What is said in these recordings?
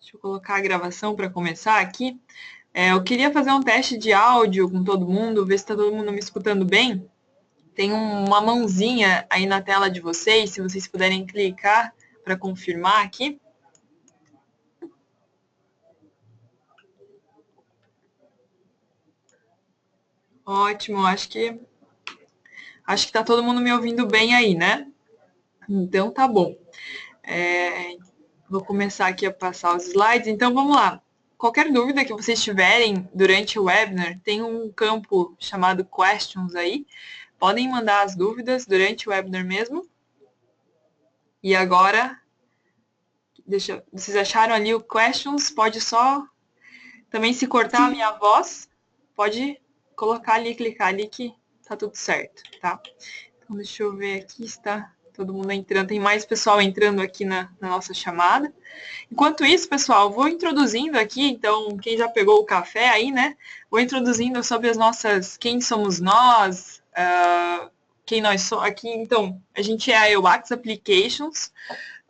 Deixa eu colocar a gravação para começar aqui. Eu queria fazer um teste de áudio com todo mundo, ver se está todo mundo me escutando bem. Tem uma mãozinha aí na tela de vocês, se vocês puderem clicar para confirmar aqui. Ótimo, acho que está todo mundo me ouvindo bem aí, né? Então tá bom. Vou começar aqui a passar os slides. Então vamos lá. Qualquer dúvida que vocês tiverem durante o webinar, tem um campo chamado Questions aí. Podem mandar as dúvidas durante o webinar mesmo. E agora, vocês acharam ali o Questions? Pode só também, se cortar a minha voz, pode colocar ali, clicar ali que tá tudo certo, tá? Então deixa eu ver aqui, está todo mundo entrando. Tem mais pessoal entrando aqui na nossa chamada. Enquanto isso, pessoal, vou introduzindo aqui, então, quem já pegou o café aí, né? Vou introduzindo sobre as nossas, quem somos nós, quem nós somos aqui. Então, a gente é a UX Applications.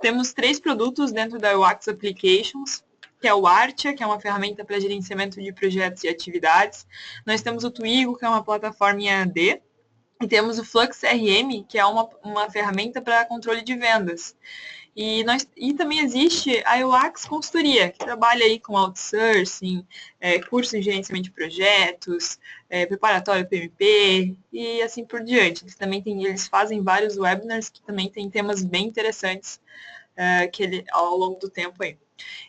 Temos 3 produtos dentro da UX Applications, que é o Artia, que é uma ferramenta para gerenciamento de projetos e atividades. Nós temos o Twigo, que é uma plataforma em EAD. E temos o Flux CRM, que é uma ferramenta para controle de vendas. E também existe a UX Consultoria, que trabalha aí com outsourcing, curso de gerenciamento de projetos, preparatório PMP e assim por diante. Eles fazem vários webinars que também têm temas bem interessantes ao longo do tempo aí.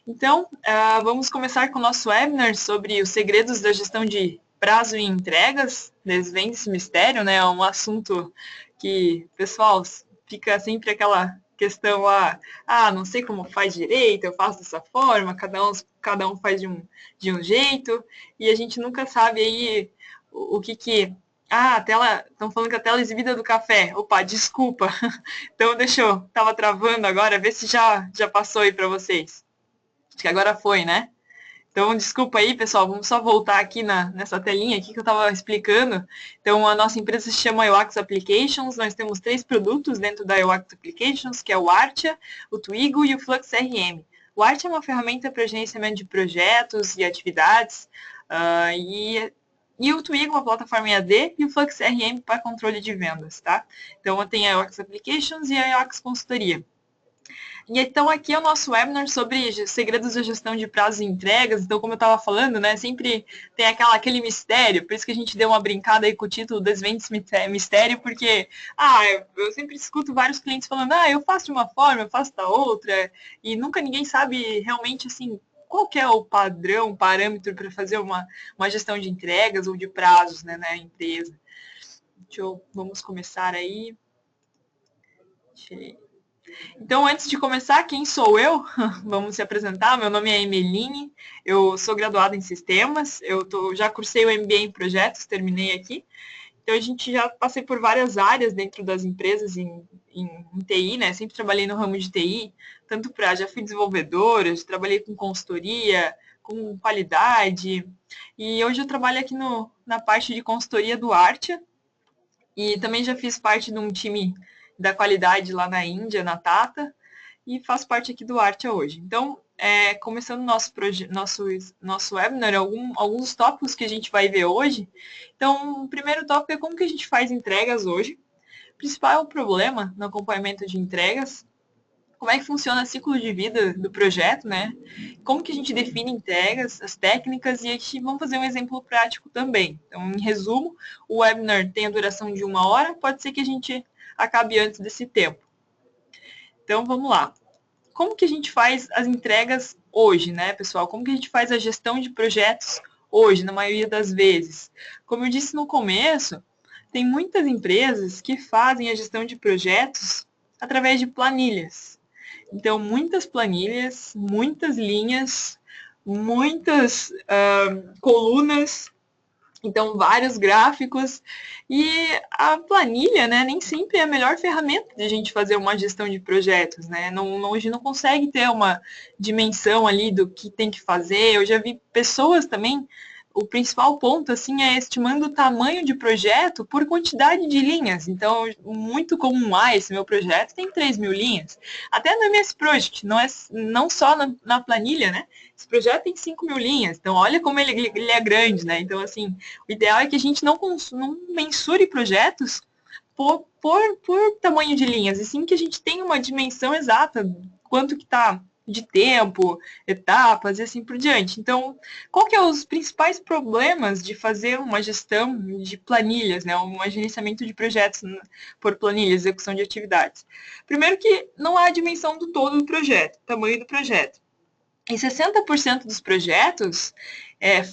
Então, vamos começar com o nosso webinar sobre os segredos da gestão de prazo e entregas. Desvende esse mistério, né? É um assunto que, pessoal, fica sempre aquela questão não sei como faz direito, eu faço dessa forma, cada um faz de um jeito, e a gente nunca sabe aí o que a tela, estão falando que a tela é exibida do café. Opa, desculpa. Então, tava travando agora, ver se já passou aí para vocês. Acho que agora foi, né? Então, desculpa aí, pessoal, vamos só voltar aqui nessa telinha aqui que eu estava explicando. Então, a nossa empresa se chama UX Applications, nós temos 3 produtos dentro da UX Applications, que é o Artia, o Twigo e o Flux CRM. O Artia é uma ferramenta para gerenciamento de projetos e atividades, e o Twigo, uma plataforma EAD, e o Flux CRM para controle de vendas, tá? Então, tem a UX Applications e a UX Consultoria. E então aqui é o nosso webinar sobre segredos da gestão de prazos e entregas. Então, como eu estava falando, né, sempre tem aquele mistério, por isso que a gente deu uma brincada aí com o título Desvende esse Mistério, porque eu sempre escuto vários clientes falando, eu faço de uma forma, eu faço da outra, e nunca ninguém sabe realmente assim qual que é o padrão, parâmetro para fazer uma gestão de entregas ou de prazos, né, na empresa. Vamos começar aí. Então, antes de começar, quem sou eu? Vamos se apresentar. Meu nome é Emeline, eu sou graduada em Sistemas, já cursei o MBA em Projetos, terminei aqui. Então, a gente já passei por várias áreas dentro das empresas em TI, né? Sempre trabalhei no ramo de TI, já fui desenvolvedora, já trabalhei com consultoria, com qualidade, e hoje eu trabalho aqui na parte de consultoria do Artia, e também já fiz parte de um time da qualidade lá na Índia, na Tata, e faço parte aqui do Artia hoje. Então, começando nosso webinar, alguns tópicos que a gente vai ver hoje. Então, o primeiro tópico é como que a gente faz entregas hoje. O principal é o problema no acompanhamento de entregas. Como é que funciona o ciclo de vida do projeto, né? Como que a gente define entregas, as técnicas, e aqui vamos fazer um exemplo prático também. Então, em resumo, o webinar tem a duração de 1 hora, pode ser que a gente acabe antes desse tempo. Então, vamos lá. Como que a gente faz as entregas hoje, né, pessoal? Como que a gente faz a gestão de projetos hoje, na maioria das vezes? Como eu disse no começo, tem muitas empresas que fazem a gestão de projetos através de planilhas. Então, muitas planilhas, muitas linhas, muitas colunas, então vários gráficos, e a planilha, né, nem sempre é a melhor ferramenta de a gente fazer uma gestão de projetos, né? A gente não consegue ter uma dimensão ali do que tem que fazer. Eu já vi pessoas também o principal ponto, assim, é estimando o tamanho de projeto por quantidade de linhas. Então, muito comum, esse meu projeto tem 3.000 linhas. Até no MS Project, não só na planilha, né? Esse projeto tem 5.000 linhas. Então, olha como ele é grande, né? Então, assim, o ideal é que a gente não mensure projetos por tamanho de linhas, e sim que a gente tenha uma dimensão exata, quanto que está de tempo, etapas e assim por diante. Então, qual que é os principais problemas de fazer uma gestão de planilhas, né? Um gerenciamento de projetos por planilha, execução de atividades? Primeiro que não há a dimensão do todo do projeto, tamanho do projeto. E 60% dos projetos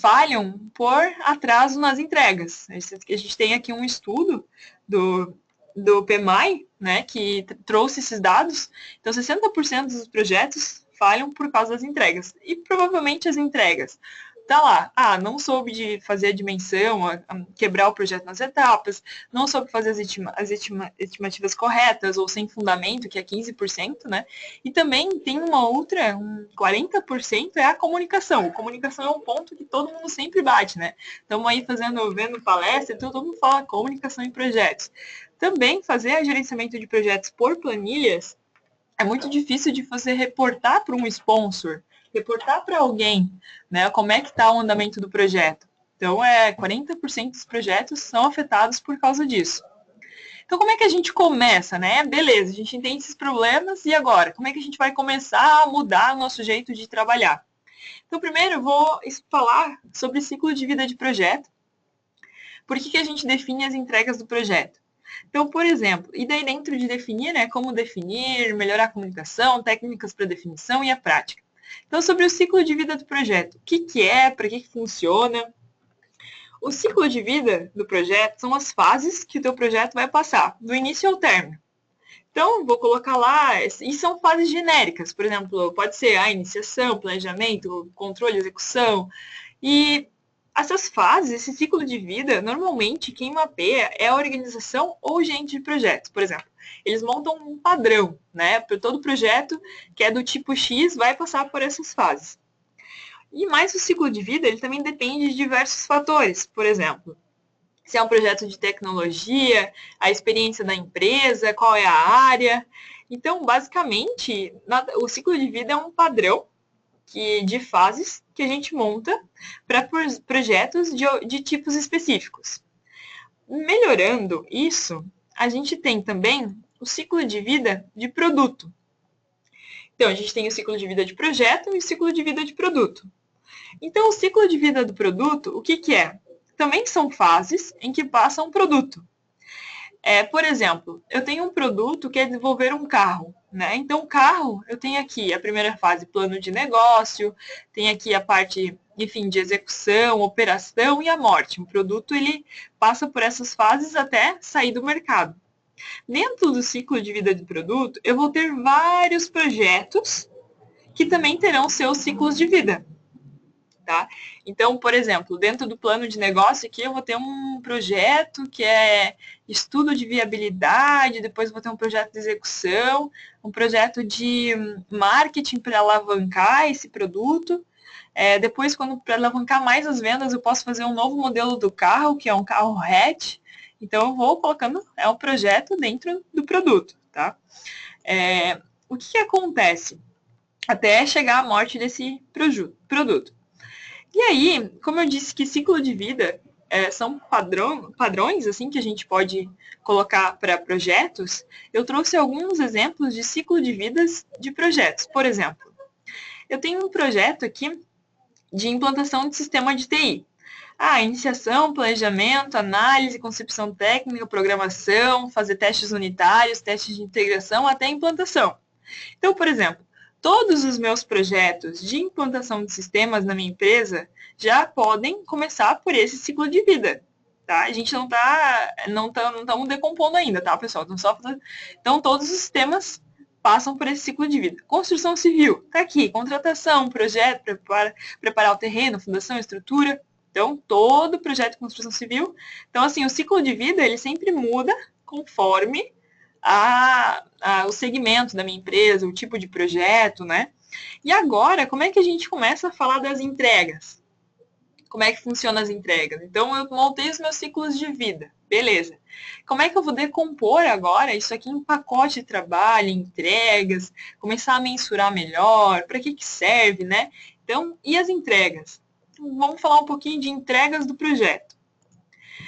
falham por atraso nas entregas. A gente tem aqui um estudo do PMI, né, que trouxe esses dados. Então, 60% dos projetos falham por causa das entregas. E provavelmente as entregas tá lá, não soube de fazer a dimensão, quebrar o projeto nas etapas, não soube fazer as estimativas corretas ou sem fundamento, que é 15%, né? E também tem uma outra, 40% é a comunicação. A comunicação é um ponto que todo mundo sempre bate, né? Estamos aí vendo palestra, todo mundo fala comunicação em projetos. Também fazer gerenciamento de projetos por planilhas é muito difícil de você reportar para um sponsor, reportar para alguém, né, como é que está o andamento do projeto. Então, 40% dos projetos são afetados por causa disso. Então, como é que a gente começa, né? Beleza, a gente entende esses problemas, e agora? Como é que a gente vai começar a mudar o nosso jeito de trabalhar? Então, primeiro eu vou falar sobre ciclo de vida de projeto. Por que a gente define as entregas do projeto? Então, por exemplo, e daí dentro de definir, né, como definir, melhorar a comunicação, técnicas para definição e a prática. Então, sobre o ciclo de vida do projeto, o que é, para que funciona? O ciclo de vida do projeto são as fases que o teu projeto vai passar, do início ao término. Então, vou colocar lá, e são fases genéricas, por exemplo, pode ser a iniciação, planejamento, controle, execução, e essas fases, esse ciclo de vida, normalmente quem mapeia é a organização ou o gerente de projetos. Por exemplo, eles montam um padrão, né? Para todo projeto que é do tipo X, vai passar por essas fases. E mais o ciclo de vida, ele também depende de diversos fatores. Por exemplo, se é um projeto de tecnologia, a experiência da empresa, qual é a área. Então, basicamente, o ciclo de vida é um padrão de fases que a gente monta para projetos de tipos específicos. Melhorando isso, a gente tem também o ciclo de vida de produto. Então, a gente tem o ciclo de vida de projeto e o ciclo de vida de produto. Então, o ciclo de vida do produto, o que é? Também são fases em que passa um produto. Por exemplo, eu tenho um produto que é desenvolver um carro, né? Então, o carro, eu tenho aqui a primeira fase, plano de negócio, tem aqui a parte, enfim, de execução, operação e a morte. O produto, ele passa por essas fases até sair do mercado. Dentro do ciclo de vida do produto, eu vou ter vários projetos que também terão seus ciclos de vida. Tá? Então, por exemplo, dentro do plano de negócio aqui, eu vou ter um projeto que é estudo de viabilidade, depois vou ter um projeto de execução, um projeto de marketing para alavancar esse produto. Depois, para alavancar mais as vendas, eu posso fazer um novo modelo do carro, que é um carro hatch. Então, eu vou colocando um projeto dentro do produto. Tá? O que acontece até chegar à morte desse produto? E aí, como eu disse que ciclo de vida são padrões assim que a gente pode colocar para projetos, eu trouxe alguns exemplos de ciclo de vidas de projetos. Por exemplo, eu tenho um projeto aqui de implantação de sistema de TI. Iniciação, planejamento, análise, concepção técnica, programação, fazer testes unitários, testes de integração, até implantação. Então, por exemplo, todos os meus projetos de implantação de sistemas na minha empresa já podem começar por esse ciclo de vida. Tá? A gente não estamos decompondo ainda, tá, pessoal? Então, todos os sistemas passam por esse ciclo de vida. Construção civil, tá aqui. Contratação, projeto, preparar o terreno, fundação, estrutura. Então, todo projeto de construção civil. Então, assim, o ciclo de vida, ele sempre muda conforme o segmento da minha empresa, o tipo de projeto, né? E agora, como é que a gente começa a falar das entregas? como é que funcionam as entregas. Então, eu montei os meus ciclos de vida. Beleza. Como é que eu vou decompor agora isso aqui em pacote de trabalho, entregas, começar a mensurar melhor, para que serve, né? Então, e as entregas? Vamos falar um pouquinho de entregas do projeto.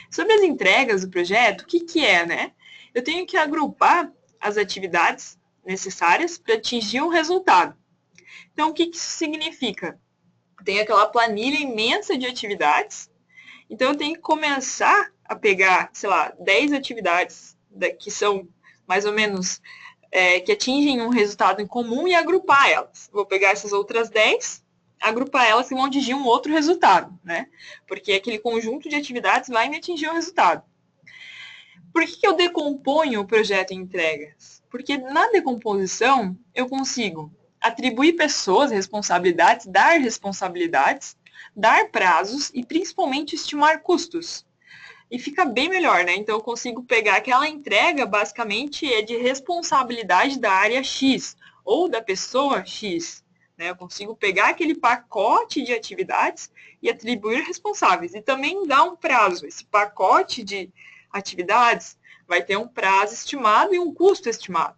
Sobre as entregas do projeto, o que é, né? Eu tenho que agrupar as atividades necessárias para atingir um resultado. Então, o que isso significa? Tem aquela planilha imensa de atividades, então eu tenho que começar a pegar, sei lá, 10 atividades que são mais ou menos que atingem um resultado em comum e agrupar elas. Vou pegar essas outras 10, agrupar elas e vão atingir um outro resultado, né? Porque aquele conjunto de atividades vai me atingir um resultado. Por que eu decomponho o projeto em entregas? Porque na decomposição eu consigo atribuir pessoas responsabilidades, dar prazos e principalmente estimar custos. E fica bem melhor, né? Então eu consigo pegar aquela entrega, basicamente, é de responsabilidade da área X ou da pessoa X. Né? Eu consigo pegar aquele pacote de atividades e atribuir responsáveis. E também dar um prazo. Esse pacote de atividades vai ter um prazo estimado e um custo estimado.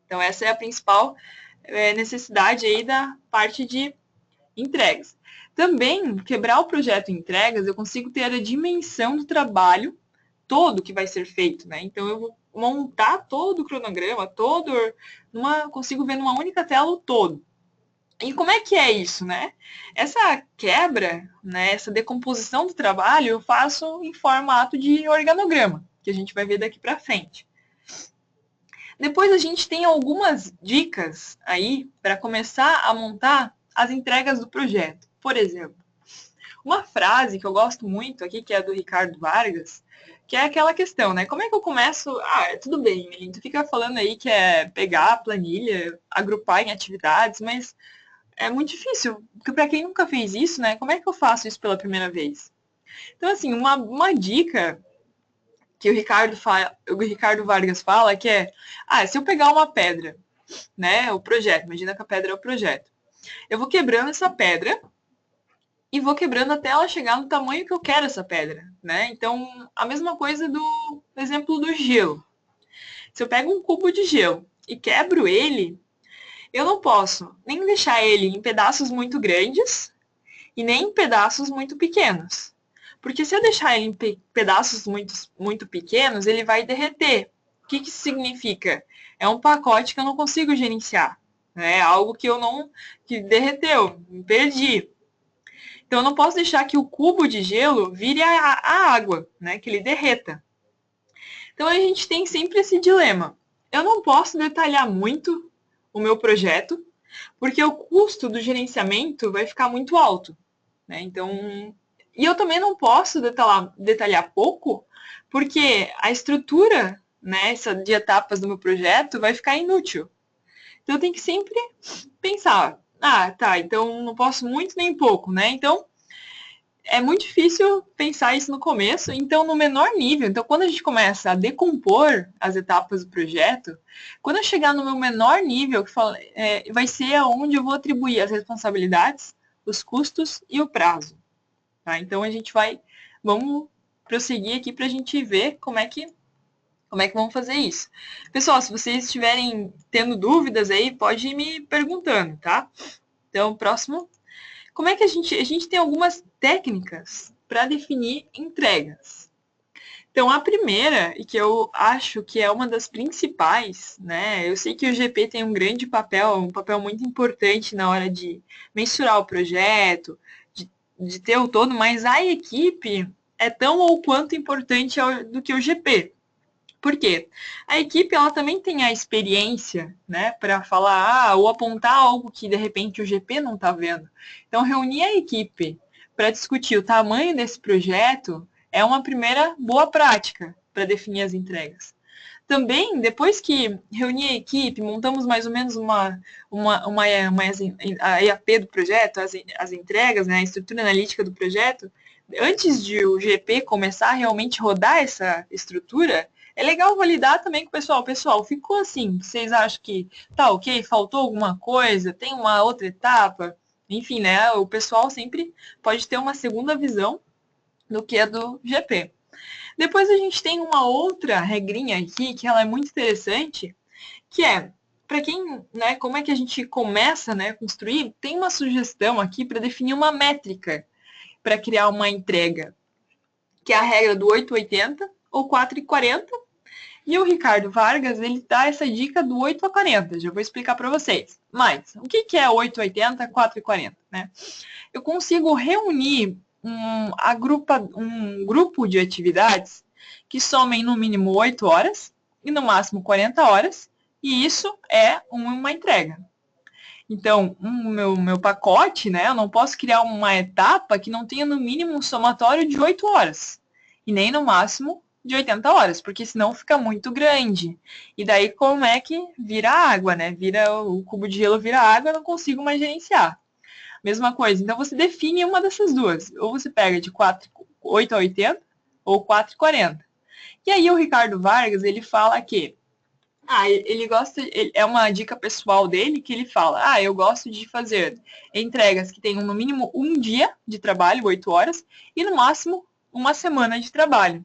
Então essa é a principal necessidade aí da parte de entregas. Também, quebrar o projeto em entregas, eu consigo ter a dimensão do trabalho todo que vai ser feito, né? Então, eu vou montar todo o cronograma, consigo ver numa única tela o todo. E como é que é isso, né? Essa quebra, né, essa decomposição do trabalho, eu faço em formato de organograma, que a gente vai ver daqui para frente. Depois a gente tem algumas dicas aí para começar a montar as entregas do projeto. Por exemplo, uma frase que eu gosto muito aqui, que é do Ricardo Vargas, que é aquela questão, né? Como é que eu começo? Tudo bem, Melinda, tu fica falando aí que é pegar a planilha, agrupar em atividades, mas é muito difícil, porque para quem nunca fez isso, né? Como é que eu faço isso pela primeira vez? Então, assim, uma dica que o Ricardo Vargas fala que é, se eu pegar uma pedra, né, o projeto, imagina que a pedra é o projeto, eu vou quebrando essa pedra e vou quebrando até ela chegar no tamanho que eu quero essa pedra, né? Então, a mesma coisa do exemplo do gelo. Se eu pego um cubo de gelo e quebro ele, eu não posso nem deixar ele em pedaços muito grandes e nem em pedaços muito pequenos. Porque se eu deixar ele em pedaços muito pequenos, ele vai derreter. O que isso significa? É um pacote que eu não consigo gerenciar. É algo que derreteu, perdi. Então, eu não posso deixar que o cubo de gelo vire a água, né? Que ele derreta. Então, a gente tem sempre esse dilema. Eu não posso detalhar muito o meu projeto, porque o custo do gerenciamento vai ficar muito alto. Né? Então, e eu também não posso detalhar pouco, porque a estrutura, né, de etapas do meu projeto vai ficar inútil. Então, eu tenho que sempre pensar, tá, então não posso muito nem pouco, né? Então, é muito difícil pensar isso no começo, então no menor nível. Então, quando a gente começa a decompor as etapas do projeto, quando eu chegar no meu menor nível, vai ser onde eu vou atribuir as responsabilidades, os custos e o prazo. Tá? Então, vamos prosseguir aqui para a gente ver como é que vamos fazer isso. Pessoal, se vocês estiverem tendo dúvidas aí, pode ir me perguntando, tá? Então, próximo. Como é que a gente tem algumas técnicas para definir entregas. Então, a primeira, e que eu acho que é uma das principais, né? Eu sei que o GP tem um grande papel, um papel muito importante na hora de mensurar o projeto, de ter o todo, mas a equipe é tão ou quanto importante do que o GP. Por quê? A equipe ela também tem a experiência, né, para falar ou apontar algo que de repente o GP não está vendo. Então, reunir a equipe para discutir o tamanho desse projeto é uma primeira boa prática para definir as entregas. Também, depois que reunir a equipe, montamos mais ou menos a EAP do projeto, as entregas, né, a estrutura analítica do projeto, antes de o GP começar a realmente rodar essa estrutura, é legal validar também com o pessoal. Pessoal, ficou assim, vocês acham que tá ok? Faltou alguma coisa? Tem uma outra etapa? enfim, né, o pessoal sempre pode ter uma segunda visão do que a do GP. Depois a gente tem uma outra regrinha aqui, que ela é muito interessante, que é, para quem, né, como é que a gente começa, né, a construir, tem uma sugestão aqui para definir uma métrica para criar uma entrega, que é a regra do 880 ou 440. E o Ricardo Vargas, ele dá essa dica do 8 a 40, já vou explicar para vocês. Mas, o que é 880, 440, né? Eu consigo reunir um grupo de atividades que somem no mínimo 8 horas e no máximo 40 horas, e isso é uma entrega. Então, meu pacote, né, eu não posso criar uma etapa que não tenha no mínimo um somatório de 8 horas, e nem no máximo de 80 horas, porque senão fica muito grande. E daí como é que vira água, né? O cubo de gelo vira água, eu não consigo mais gerenciar. Mesma coisa, então você define uma dessas duas. Ou você pega de 8 a 80 ou 4 a 40. E aí o Ricardo Vargas, ele fala que ele gosta, é uma dica pessoal dele que ele fala, eu gosto de fazer entregas que tenham no mínimo um dia de trabalho, 8 horas, e no máximo uma semana de trabalho.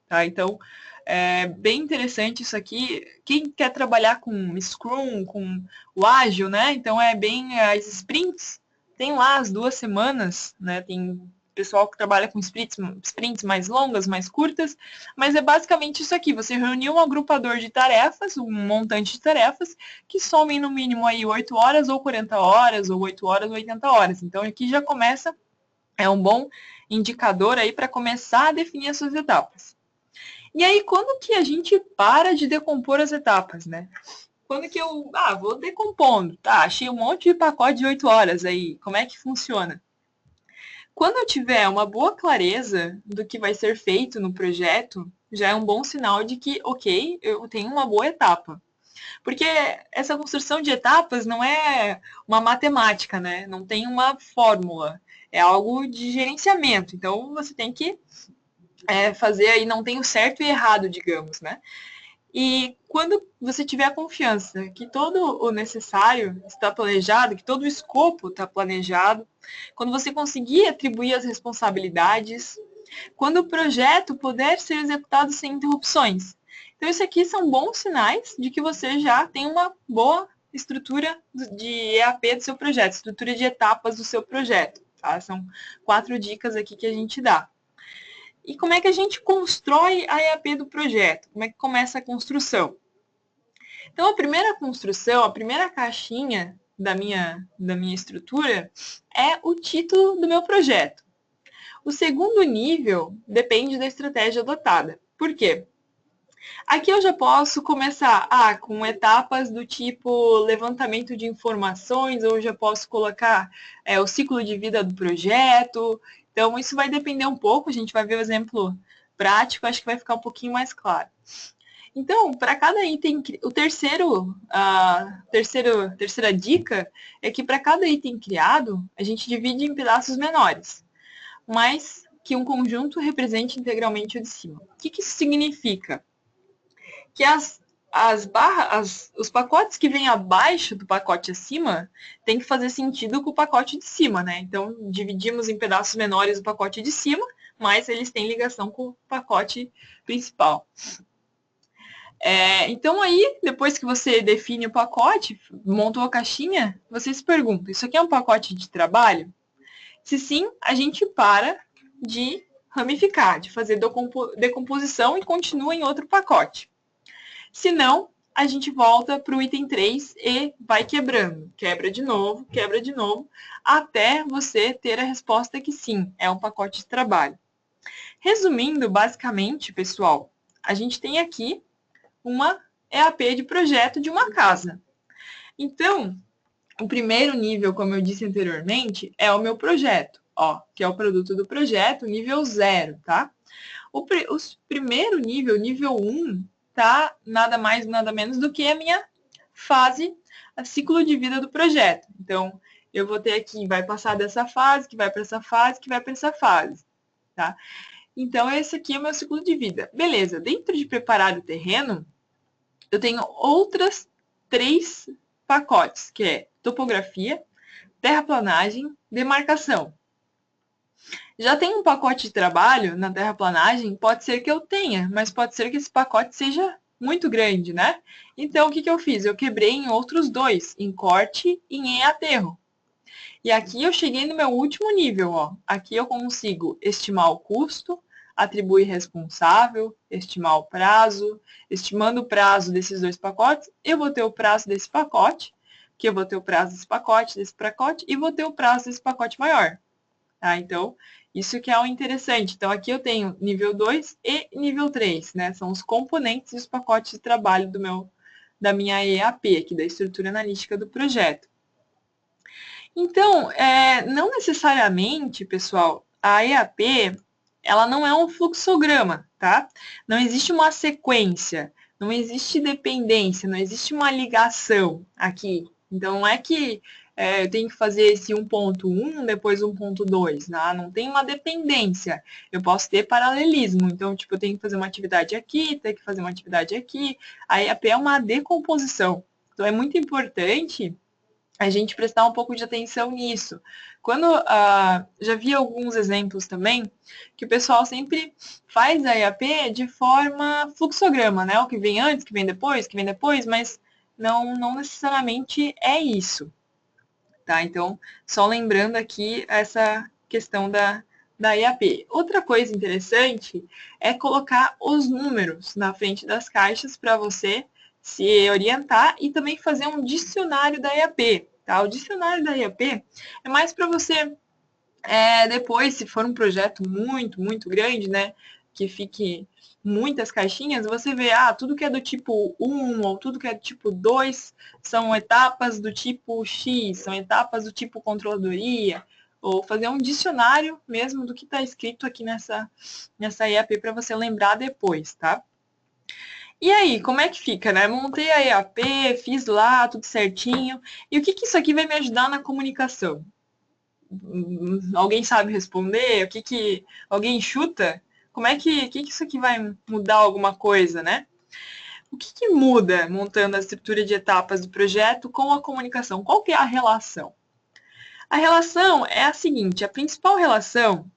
Tá? Então, é bem interessante isso aqui. Quem quer trabalhar com Scrum, com o Ágil, né? Então, é bem as sprints. Tem lá as 2 semanas, né? Tem pessoal que trabalha com sprints mais longas, mais curtas, mas é basicamente isso aqui. Você reuniu um agrupador de tarefas, um montante de tarefas, que somem no mínimo aí 8 horas, ou 40 horas, ou 8 horas, ou 80 horas. Então, aqui já começa, é um bom indicador aí para começar a definir as suas etapas. E aí, quando que a gente para de decompor as etapas, né? Quando que eu, vou decompondo, tá, achei um monte de pacote de 8 horas aí, como é que funciona? Quando eu tiver uma boa clareza do que vai ser feito no projeto, já é um bom sinal de que, ok, eu tenho uma boa etapa. Porque essa construção de etapas não é uma matemática, né? Não tem uma fórmula. É algo de gerenciamento. Então, você tem que fazer aí, não tem o certo e errado, digamos, né? E quando você tiver a confiança que todo o necessário está planejado, que todo o escopo está planejado, quando você conseguir atribuir as responsabilidades, quando o projeto puder ser executado sem interrupções. Então, isso aqui são bons sinais de que você já tem uma boa estrutura de EAP do seu projeto, estrutura de etapas do seu projeto. Tá? São 4 dicas aqui que a gente dá. E como é que a gente constrói a EAP do projeto? Como é que começa a construção? Então, a primeira construção, a primeira caixinha da minha estrutura é o título do meu projeto. O segundo nível depende da estratégia adotada. Por quê? Aqui eu já posso começar com etapas do tipo levantamento de informações, ou já posso colocar o ciclo de vida do projeto. Então, isso vai depender um pouco, a gente vai ver o exemplo prático, acho que vai ficar um pouquinho mais claro. Então, para cada item, a terceira dica é que para cada item criado, a gente divide em pedaços menores, mas que um conjunto represente integralmente o de cima. O que isso significa? Que os pacotes que vêm abaixo do pacote acima tem que fazer sentido com o pacote de cima, né? Então, dividimos em pedaços menores o pacote de cima, mas eles têm ligação com o pacote principal. Então, aí, depois que você define o pacote, montou a caixinha, você se pergunta, isso aqui é um pacote de trabalho? Se sim, a gente para de ramificar, de fazer decomposição e continua em outro pacote. Se não, a gente volta para o item 3 e vai quebrando. Quebra de novo, até você ter a resposta que sim, é um pacote de trabalho. Resumindo, basicamente, pessoal, a gente tem aqui uma EAP de projeto de uma casa. Então, o primeiro nível, como eu disse anteriormente, é o meu projeto, que é o produto do projeto, nível 0, tá? O primeiro nível 1, tá nada mais, nada menos do que a minha fase, a ciclo de vida do projeto. Então, eu vou ter aqui, vai passar dessa fase, que vai para essa fase, que vai para essa fase, tá? Então, esse aqui é o meu ciclo de vida. Beleza, dentro de preparar o terreno, eu tenho outras 3 pacotes, que é topografia, terraplanagem, demarcação. Já tem um pacote de trabalho na terraplanagem? Pode ser que eu tenha, mas pode ser que esse pacote seja muito grande, né? Então, o que eu fiz? Eu quebrei em outros dois, em corte e em aterro. E aqui eu cheguei no meu último nível, ó. Aqui eu consigo estimar o custo, atribuir responsável, estimar o prazo. Estimando o prazo desses dois pacotes, eu vou ter o prazo desse pacote, que eu vou ter o prazo desse pacote, e vou ter o prazo desse pacote maior. Tá? Então, isso que é o interessante. Então, aqui eu tenho nível 2 e nível 3, né? São os componentes e os pacotes de trabalho da minha EAP, aqui da estrutura analítica do projeto. Então, não necessariamente, pessoal, a EAP, ela não é um fluxograma, tá? Não existe uma sequência, não existe dependência, não existe uma ligação aqui. Então, não é que eu tenho que fazer esse 1.1, depois 1.2, né? Não tem uma dependência. Eu posso ter paralelismo. Então, tipo, eu tenho que fazer uma atividade aqui, tenho que fazer uma atividade aqui. A EAP é uma decomposição. Então, é muito importante a gente prestar um pouco de atenção nisso. Quando já vi alguns exemplos também, que o pessoal sempre faz a EAP de forma fluxograma, né? O que vem antes, que vem depois, mas não necessariamente é isso. Tá? Então, só lembrando aqui essa questão da EAP. Outra coisa interessante é colocar os números na frente das caixas para você se orientar e também fazer um dicionário da EAP. Tá? O dicionário da EAP é mais para você, depois, se for um projeto muito, muito grande, né, que fique muitas caixinhas, você vê, tudo que é do tipo 1 ou tudo que é do tipo 2 são etapas do tipo X, são etapas do tipo controladoria, ou fazer um dicionário mesmo do que está escrito aqui nessa EAP para você lembrar depois, tá? E aí, como é que fica, né? Montei a EAP, fiz lá tudo certinho. E o que isso aqui vai me ajudar na comunicação? Alguém sabe responder? Alguém chuta? Como é que isso aqui vai mudar alguma coisa, né? O que muda montando a estrutura de etapas do projeto com a comunicação? Qual que é a relação? A relação é a seguinte, a principal relação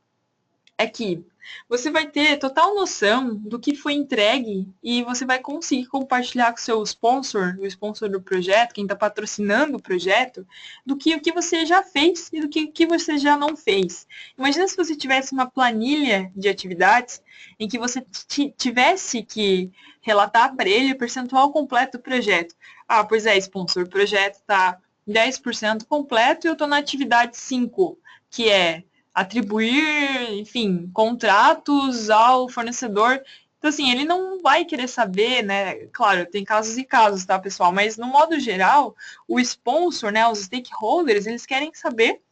é que você vai ter total noção do que foi entregue e você vai conseguir compartilhar com o seu sponsor, o sponsor do projeto, quem está patrocinando o projeto, do que o que você já fez e do que você já não fez. Imagina se você tivesse uma planilha de atividades em que você tivesse que relatar para ele o percentual completo do projeto. Pois é, sponsor, o projeto está 10% completo e eu estou na atividade 5, que é atribuir, enfim, contratos ao fornecedor. Então, assim, ele não vai querer saber, né? Claro, tem casos e casos, tá, pessoal? Mas, no modo geral, o sponsor, né, os stakeholders, eles querem saber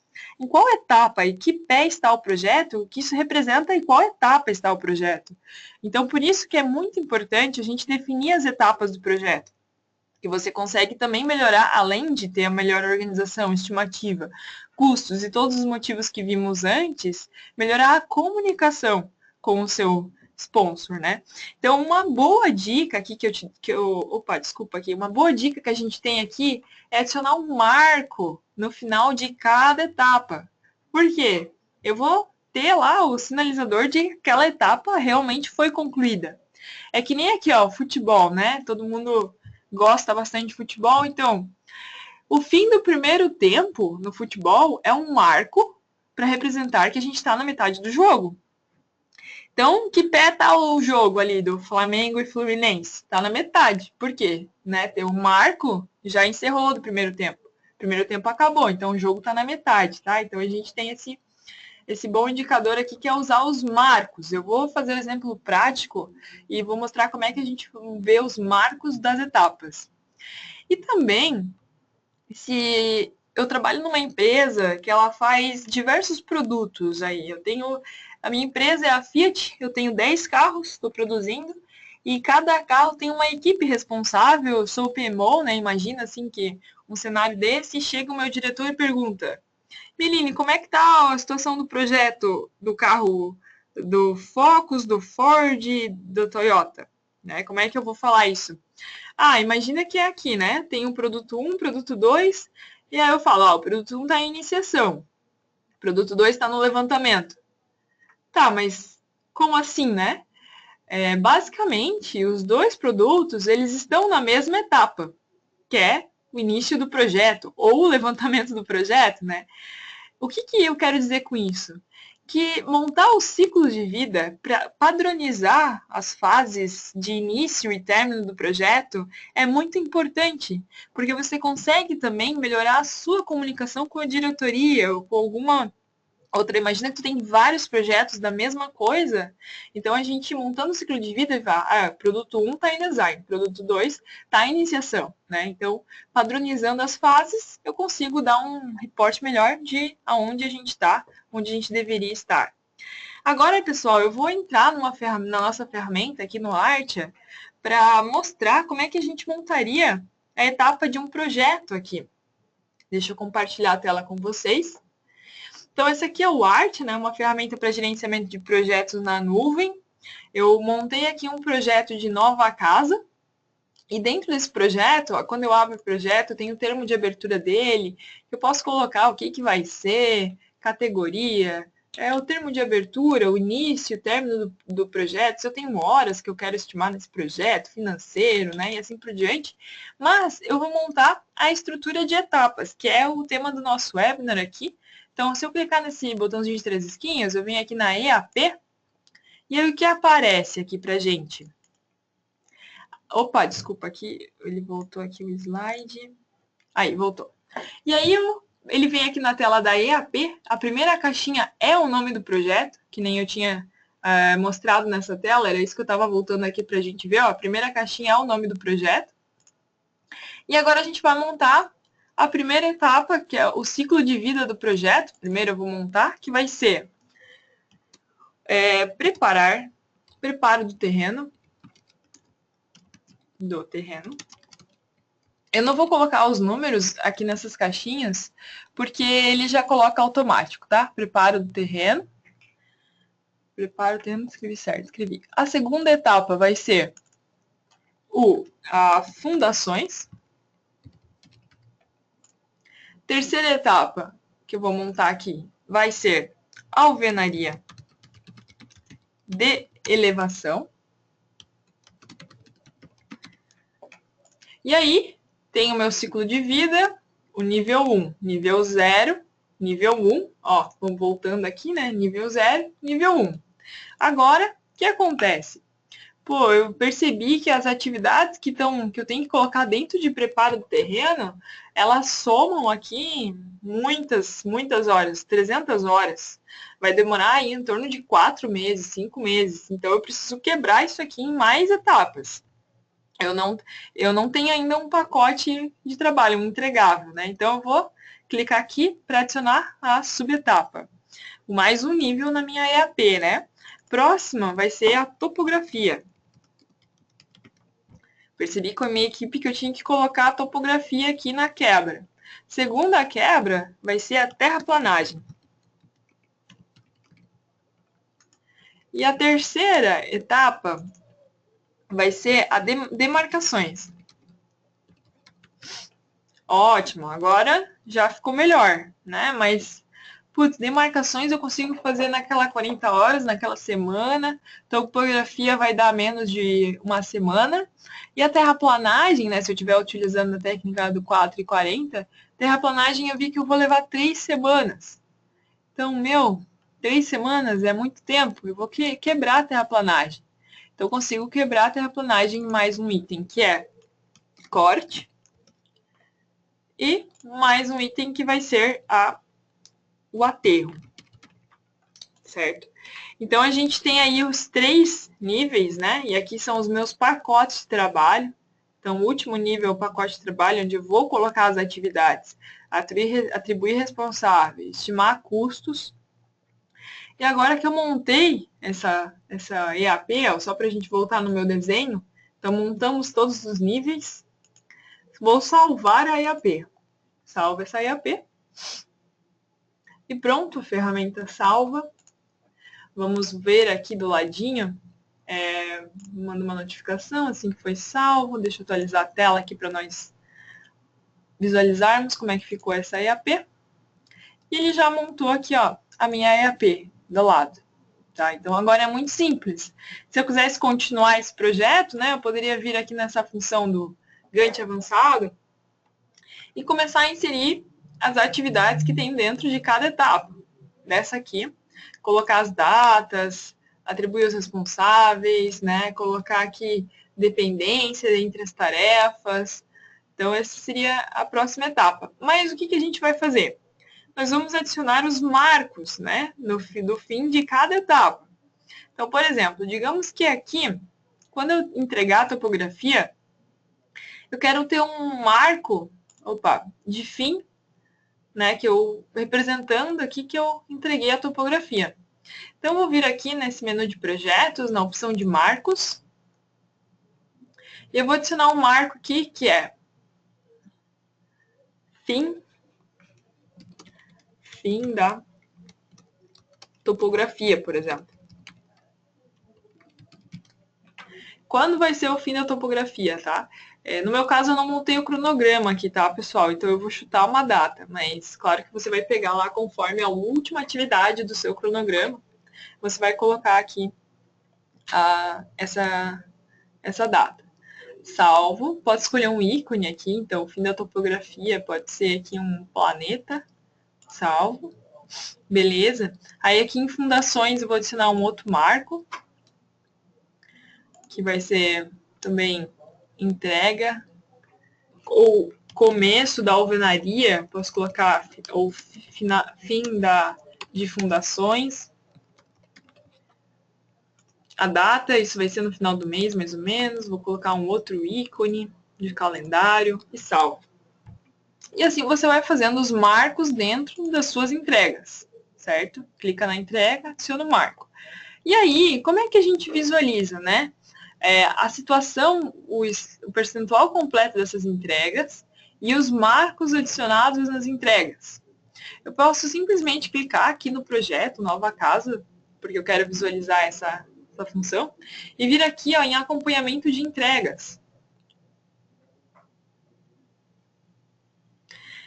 em qual etapa e que pé está o projeto, o que isso representa e qual etapa está o projeto. Então, por isso que é muito importante a gente definir as etapas do projeto, que você consegue também melhorar, além de ter a melhor organização, estimativa, custos e todos os motivos que vimos antes, melhorar a comunicação com o seu sponsor, né? Então, uma boa dica aqui uma boa dica que a gente tem aqui é adicionar um marco no final de cada etapa. Por quê? Eu vou ter lá o sinalizador de que aquela etapa realmente foi concluída. É que nem aqui, ó, futebol, né? Todo mundo gosta bastante de futebol, então o fim do primeiro tempo no futebol é um marco para representar que a gente está na metade do jogo. Então, que pé tá o jogo ali do Flamengo e Fluminense? Tá na metade. Por quê? Né? Tem um marco, já encerrou do primeiro tempo. O primeiro tempo acabou, então o jogo tá na metade, tá? Então a gente tem esse bom indicador aqui que é usar os marcos. Eu vou fazer um exemplo prático e vou mostrar como é que a gente vê os marcos das etapas. E também, se eu trabalho numa empresa que ela faz diversos produtos aí, a minha empresa é a Fiat, eu tenho 10 carros, estou produzindo, e cada carro tem uma equipe responsável, eu sou o PMO, né? Imagina assim que um cenário desse, chega o meu diretor e pergunta: Meline, como é que tá a situação do projeto do carro do Focus, do Ford, do Toyota? Né? Como é que eu vou falar isso? Imagina que é aqui, né? Tem o produto 1, produto 2 E aí eu falo, ó, o produto 1 está em iniciação, o produto 2 está no levantamento. Tá, mas como assim, né? Basicamente, os dois produtos, eles estão na mesma etapa, que é o início do projeto, ou o levantamento do projeto, né? O que eu quero dizer com isso? Que montar o ciclo de vida para padronizar as fases de início e término do projeto é muito importante, porque você consegue também melhorar a sua comunicação com a diretoria ou com alguma outra. Imagina que tu tem vários projetos da mesma coisa, então a gente montando o ciclo de vida, produto 1 está em design, produto 2 está em iniciação, né? Então, padronizando as fases, eu consigo dar um reporte melhor de aonde a gente está, onde a gente deveria estar. Agora, pessoal, eu vou entrar na nossa ferramenta aqui no Artia para mostrar como é que a gente montaria a etapa de um projeto aqui. Deixa eu compartilhar a tela com vocês. Então, esse aqui é o Art, né? Uma ferramenta para gerenciamento de projetos na nuvem. Eu montei aqui um projeto de nova casa. E dentro desse projeto, ó, quando eu abro o projeto, tem o termo de abertura dele. Eu posso colocar o que vai ser, categoria, o termo de abertura, o início, o término do projeto, se eu tenho horas que eu quero estimar nesse projeto, financeiro, né? E assim por diante. Mas eu vou montar a estrutura de etapas, que é o tema do nosso webinar aqui. Então, se eu clicar nesse botãozinho de 3 esquinhas, eu venho aqui na EAP, e aí o que aparece aqui pra gente? Opa, desculpa, aqui, ele voltou aqui o slide. Aí, voltou. E aí, ele vem aqui na tela da EAP, a primeira caixinha é o nome do projeto, que nem eu tinha mostrado nessa tela, era isso que eu estava voltando aqui pra gente ver, ó, a primeira caixinha é o nome do projeto. E agora a gente vai montar a primeira etapa, que é o ciclo de vida do projeto. Primeiro eu vou montar, que vai ser preparo do terreno. Eu não vou colocar os números aqui nessas caixinhas, porque ele já coloca automático, tá? Preparo do terreno. Preparo do terreno, escrevi certo, escrevi. A segunda etapa vai ser a fundações. Terceira etapa, que eu vou montar aqui, vai ser alvenaria de elevação. E aí, tem o meu ciclo de vida, o nível 1, nível 0, nível 1, ó, vamos voltando aqui, né? Nível 0, nível 1. Agora, o que acontece? Pô, eu percebi que as atividades que eu tenho que colocar dentro de preparo do terreno, elas somam aqui muitas horas, 300 horas. Vai demorar aí em torno de 4 meses, 5 meses. Então, eu preciso quebrar isso aqui em mais etapas. Eu não tenho ainda um pacote de trabalho, um entregável, né? Então, eu vou clicar aqui para adicionar a subetapa. Mais um nível na minha EAP, né? Próxima vai ser a topografia. Percebi com a minha equipe que eu tinha que colocar a topografia aqui na quebra. Segunda quebra vai ser a terraplanagem. E a terceira etapa vai ser a demarcações. Ótimo, agora já ficou melhor, né? Mas, putz, demarcações eu consigo fazer naquela 40 horas, naquela semana. Topografia vai dar menos de uma semana. E a terraplanagem, né? Se eu estiver utilizando a técnica do 4 e 40, terraplanagem eu vi que eu vou levar 3 semanas. Então, 3 semanas é muito tempo. Eu vou quebrar a terraplanagem. Então, eu consigo quebrar a terraplanagem em mais um item, que é corte. E mais um item que vai ser o aterro, certo? Então, a gente tem aí os 3 níveis, né? E aqui são os meus pacotes de trabalho. Então, o último nível é o pacote de trabalho, onde eu vou colocar as atividades, atribuir responsáveis, estimar custos. E agora que eu montei essa EAP, ó, só para a gente voltar no meu desenho, então, montamos todos os níveis. Vou salvar a EAP. Salva essa EAP. E pronto, a ferramenta salva. Vamos ver aqui do ladinho. Manda uma notificação assim que foi salvo. Deixa eu atualizar a tela aqui para nós visualizarmos como é que ficou essa EAP. E ele já montou aqui, ó, a minha EAP do lado. Tá? Então, agora é muito simples. Se eu quisesse continuar esse projeto, né, eu poderia vir aqui nessa função do Gantt avançado e começar a inserir as atividades que tem dentro de cada etapa. Dessa aqui, colocar as datas, atribuir os responsáveis, né, colocar aqui dependência entre as tarefas. Então, essa seria a próxima etapa. Mas o que a gente vai fazer? Nós vamos adicionar os marcos, né, do fim de cada etapa. Então, por exemplo, digamos que aqui, quando eu entregar a topografia, eu quero ter um marco, de fim, né, que eu representando aqui que eu entreguei a topografia. Então, eu vou vir aqui nesse menu de projetos, na opção de marcos, e eu vou adicionar um marco aqui que é fim da topografia, por exemplo. Quando vai ser o fim da topografia, tá? No meu caso, eu não montei o cronograma aqui, tá, pessoal? Então, eu vou chutar uma data, mas claro que você vai pegar lá conforme a última atividade do seu cronograma, você vai colocar aqui essa data. Salvo, pode escolher um ícone aqui, então, fim da topografia, pode ser aqui um planeta, salvo, beleza. Aí aqui em fundações eu vou adicionar um outro marco, que vai ser também entrega, ou começo da alvenaria, posso colocar ou fim de fundações. A data, isso vai ser no final do mês, mais ou menos. Vou colocar um outro ícone de calendário e salvo. E assim você vai fazendo os marcos dentro das suas entregas, certo? Clica na entrega, adiciona o marco. E aí, como é que a gente visualiza, né? A situação, o percentual completo dessas entregas e os marcos adicionados nas entregas. Eu posso simplesmente clicar aqui no projeto Nova Casa, porque eu quero visualizar essa função, e vir aqui ó, em acompanhamento de entregas.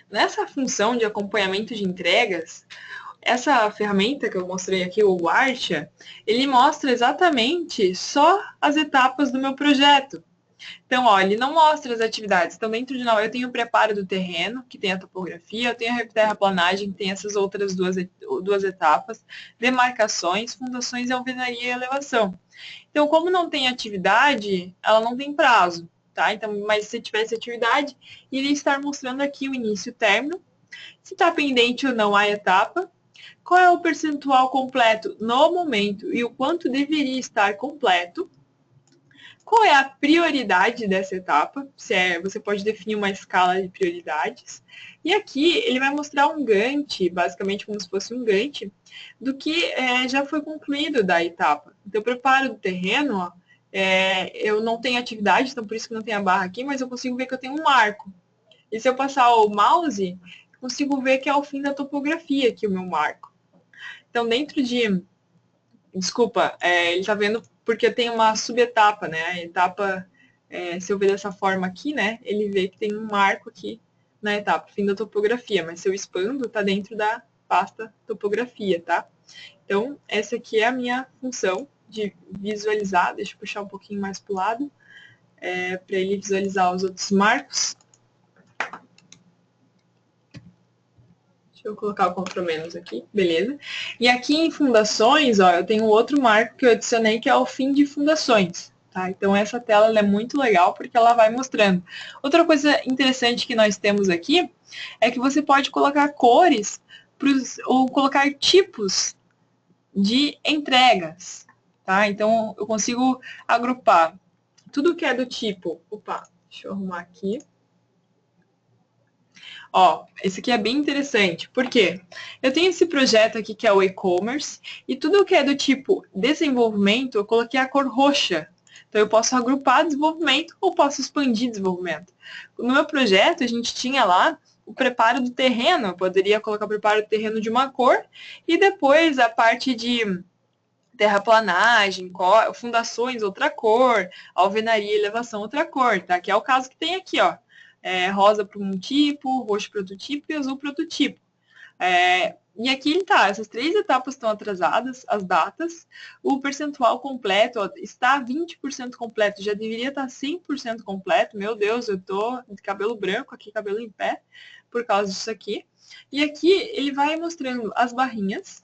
Nessa função de acompanhamento de entregas, essa ferramenta que eu mostrei aqui, o Artia, ele mostra exatamente só as etapas do meu projeto. Então, ó, ele não mostra as atividades. Então, dentro de nós, eu tenho o preparo do terreno, que tem a topografia, eu tenho a terraplanagem, que tem essas outras duas etapas, demarcações, fundações, alvenaria e elevação. Então, como não tem atividade, ela não tem prazo, tá? Então, mas se tivesse atividade, iria estar mostrando aqui o início e o término, se está pendente ou não a etapa, qual é o percentual completo no momento e o quanto deveria estar completo, qual é a prioridade dessa etapa, você pode definir uma escala de prioridades, e aqui ele vai mostrar um Gantt, basicamente como se fosse um Gantt, do que já foi concluído da etapa. Então, o preparo do terreno, ó, eu não tenho atividade, então por isso que não tem a barra aqui, mas eu consigo ver que eu tenho um marco. E se eu passar o mouse, eu consigo ver que é o fim da topografia aqui o meu marco. Então, dentro de... Desculpa, ele está vendo porque tem uma subetapa, né? A etapa, se eu ver dessa forma aqui, né? Ele vê que tem um marco aqui na etapa, fim da topografia. Mas se eu expando, está dentro da pasta topografia, tá? Então, essa aqui é a minha função de visualizar. Deixa eu puxar um pouquinho mais para o lado, para ele visualizar os outros marcos. Deixa eu colocar o Ctrl menos aqui, beleza. E aqui em fundações, ó, eu tenho outro marco que eu adicionei, que é o fim de fundações. Tá? Então, essa tela ela é muito legal, porque ela vai mostrando. Outra coisa interessante que nós temos aqui, é que você pode colocar cores, ou colocar tipos de entregas. Tá? Então, eu consigo agrupar tudo que é do tipo... Opa, deixa eu arrumar aqui. Ó, esse aqui é bem interessante, por quê? Eu tenho esse projeto aqui que é o e-commerce, e tudo que é do tipo desenvolvimento, eu coloquei a cor roxa. Então, eu posso agrupar desenvolvimento ou posso expandir desenvolvimento. No meu projeto, a gente tinha lá o preparo do terreno, eu poderia colocar o preparo do terreno de uma cor, e depois a parte de terraplanagem, fundações, outra cor, alvenaria e elevação, outra cor, tá? Que é o caso que tem aqui, ó. rosa para um tipo, roxo para outro tipo e azul para outro tipo. E aqui ele tá, essas 3 etapas estão atrasadas, as datas, o percentual completo ó, está 20% completo, já deveria estar 100% completo, meu Deus, eu tô de cabelo branco aqui, cabelo em pé, por causa disso aqui. E aqui ele vai mostrando as barrinhas,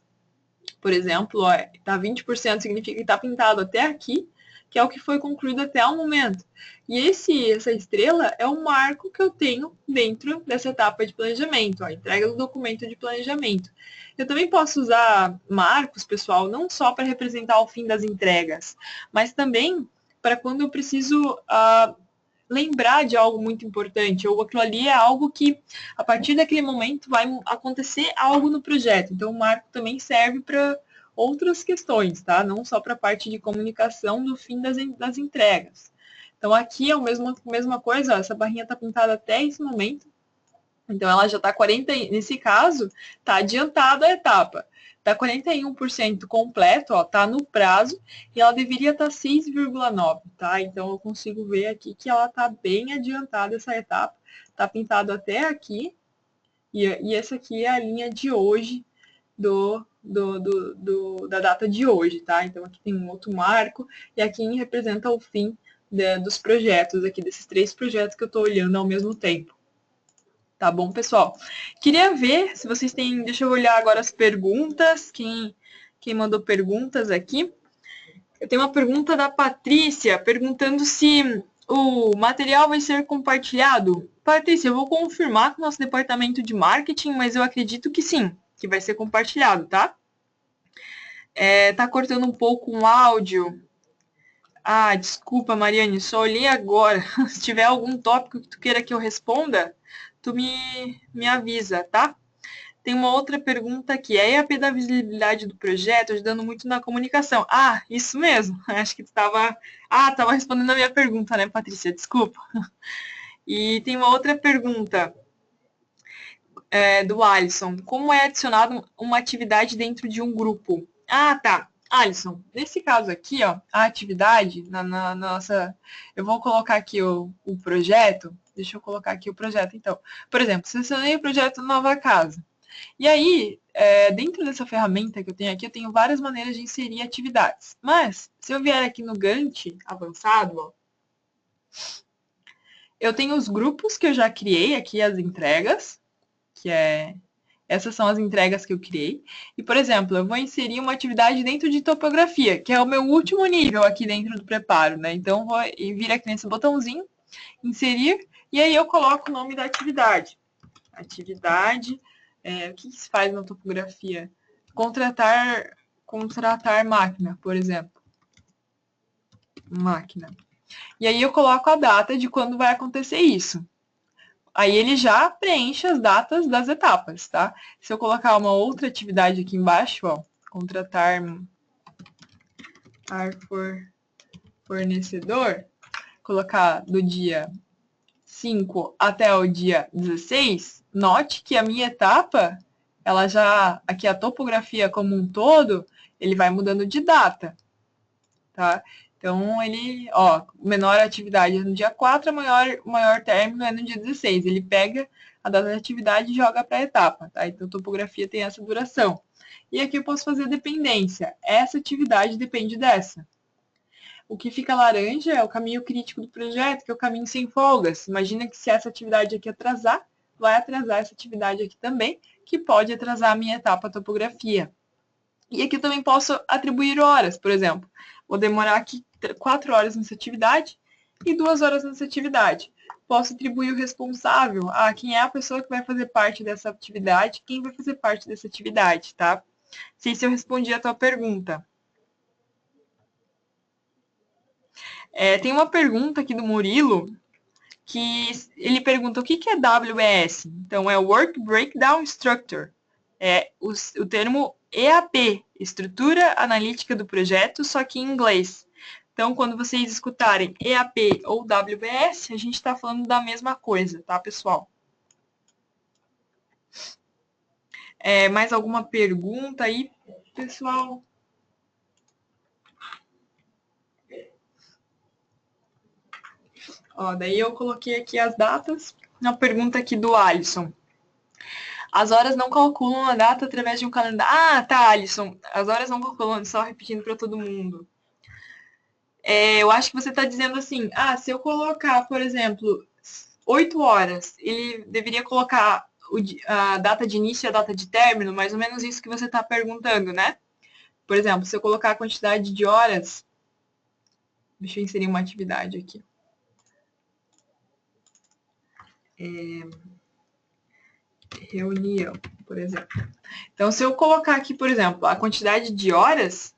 por exemplo, ó, tá 20% significa que está pintado até aqui, que é o que foi concluído até o momento. E essa estrela é o marco que eu tenho dentro dessa etapa de planejamento, a entrega do documento de planejamento. Eu também posso usar marcos, pessoal, não só para representar o fim das entregas, mas também para quando eu preciso lembrar de algo muito importante, ou aquilo ali é algo que, a partir daquele momento, vai acontecer algo no projeto. Então, o marco também serve para outras questões, tá? Não só para a parte de comunicação do fim das entregas. Então, aqui é a mesma coisa, ó, essa barrinha está pintada até esse momento. Então, ela já está 40, nesse caso, está adiantada a etapa. Está 41% completo, ó, tá no prazo, e ela deveria estar 6,9, tá? Então, eu consigo ver aqui que ela está bem adiantada essa etapa. Está pintado até aqui, e essa aqui é a linha de hoje da data de hoje, tá? Então, aqui tem um outro marco, e aqui representa o fim dos projetos, aqui desses 3 projetos que eu estou olhando ao mesmo tempo. Tá bom, pessoal? Queria ver se vocês têm... Deixa eu olhar agora as perguntas. Quem mandou perguntas aqui? Eu tenho uma pergunta da Patrícia, perguntando se o material vai ser compartilhado. Patrícia, eu vou confirmar com o nosso departamento de marketing, mas eu acredito que sim, que vai ser compartilhado, tá? Tá cortando um pouco o áudio. Ah, desculpa, Mariane, só olhei agora. Se tiver algum tópico que tu queira que eu responda, tu me avisa, tá? Tem uma outra pergunta aqui. A EAP da visibilidade do projeto ajudando muito na comunicação. Ah, isso mesmo. Acho que tu estava... Ah, estava respondendo a minha pergunta, né, Patrícia? Desculpa. E tem uma outra pergunta do Alisson. Como é adicionado uma atividade dentro de um grupo? Ah, tá. Alisson, nesse caso aqui, ó, a atividade, na nossa... Eu vou colocar aqui o projeto. Deixa eu colocar aqui o projeto, então. Por exemplo, selecionei o projeto Nova Casa. E aí, dentro dessa ferramenta que eu tenho aqui, eu tenho várias maneiras de inserir atividades. Mas, se eu vier aqui no Gantt avançado, ó, eu tenho os grupos que eu já criei aqui, as entregas, essas são as entregas que eu criei. E, por exemplo, eu vou inserir uma atividade dentro de topografia, que é o meu último nível aqui dentro do preparo, né? Então, vou vir aqui nesse botãozinho, inserir, e aí eu coloco o nome da atividade. Atividade, o que se faz na topografia? Contratar máquina, por exemplo. Máquina. E aí eu coloco a data de quando vai acontecer isso. Aí ele já preenche as datas das etapas, tá? Se eu colocar uma outra atividade aqui embaixo, ó, contratar fornecedor, colocar do dia 5 até o dia 16, note que a minha etapa, ela já, aqui a topografia como um todo, ele vai mudando de data, tá? Então, ele, ó, menor atividade é no dia 4, maior término é no dia 16. Ele pega a data da atividade e joga para a etapa, tá? Então, topografia tem essa duração. E aqui eu posso fazer dependência. Essa atividade depende dessa. O que fica laranja é o caminho crítico do projeto, que é o caminho sem folgas. Imagina que se essa atividade aqui atrasar, vai atrasar essa atividade aqui também, que pode atrasar a minha etapa topografia. E aqui eu também posso atribuir horas, por exemplo. Vou demorar aqui 4 horas nessa atividade e 2 horas nessa atividade. Posso atribuir o responsável a quem é a pessoa que vai fazer parte dessa atividade, quem vai fazer parte dessa atividade, tá? Não sei se eu respondi a tua pergunta. Tem uma pergunta aqui do Murilo, que ele pergunta o que é WBS. Então, é Work Breakdown Structure. É o termo EAP, Estrutura Analítica do Projeto, só que em inglês. Então, quando vocês escutarem EAP ou WBS, a gente está falando da mesma coisa, tá, pessoal? Mais alguma pergunta aí, pessoal? Ó, daí eu coloquei aqui as datas Uma pergunta aqui do Alisson. As horas não calculam a data através de um calendário. Ah, tá, Alisson. As horas não calculam, só repetindo para todo mundo. Eu acho que você está dizendo assim, se eu colocar, por exemplo, 8 horas, ele deveria colocar a data de início e a data de término, mais ou menos isso que você está perguntando, né? Por exemplo, se eu colocar a quantidade de horas, deixa eu inserir uma atividade aqui. Reunião, por exemplo. Então, se eu colocar aqui, por exemplo, a quantidade de horas,